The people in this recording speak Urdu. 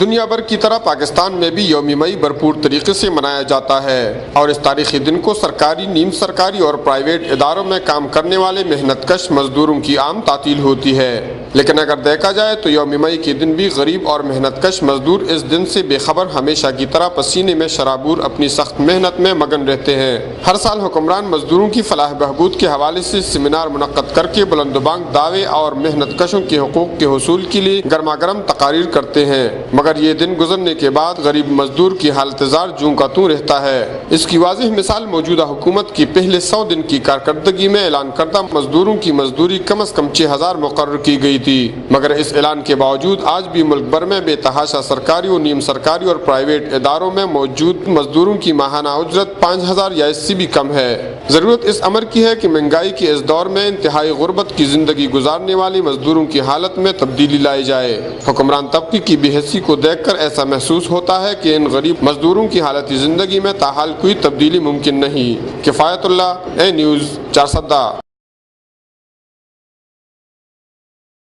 دنیا بھر کی طرح پاکستان میں بھی یوم مئی بھرپور طریقے سے منایا جاتا ہے اور اس تاریخی دن کو سرکاری، نیم سرکاری اور پرائیویٹ اداروں میں کام کرنے والے محنت کش مزدوروں کی عام تعطیل ہوتی ہے۔ لیکن اگر دیکھا جائے تو یوم مئی کے دن بھی غریب اور محنت کش مزدور اس دن سے بے خبر ہمیشہ کی طرح پسینے میں شرابور اپنی سخت محنت میں مگن رہتے ہیں۔ ہر سال حکمران مزدوروں کی فلاح بہبود کے حوالے سے سیمینار منعقد کر کے بلند و بانگ دعوے اور محنت کشوں کے حقوق کے حصول کے لیے گرما گرم تقاریر کرتے ہیں، مگر یہ دن گزرنے کے بعد غریب مزدور کی حالت زار جوں کا توں رہتا ہے۔ اس کی واضح مثال موجودہ حکومت کی پہلے 100 دن کی کارکردگی میں اعلان کردہ مزدوروں کی مزدوری کم از کم 6000 مقرر کی گئی تھی، مگر اس اعلان کے باوجود آج بھی ملک بھر میں بے تحاشا سرکاری و نیم سرکاری اور پرائیویٹ اداروں میں موجود مزدوروں کی ماہانہ اجرت 5000 یا اس سے بھی کم ہے۔ ضرورت اس امر کی ہے کہ مہنگائی کے اس دور میں انتہائی غربت کی زندگی گزارنے والی مزدوروں کی حالت میں تبدیلی لائی جائے۔ حکمران طبقے کی بے حسی کو دیکھ کر ایسا محسوس ہوتا ہے کہ ان غریب مزدوروں کی حالت زندگی میں تاحال کوئی تبدیلی ممکن نہیں۔ کفایت اللہ، اے نیوز 4 سدہ۔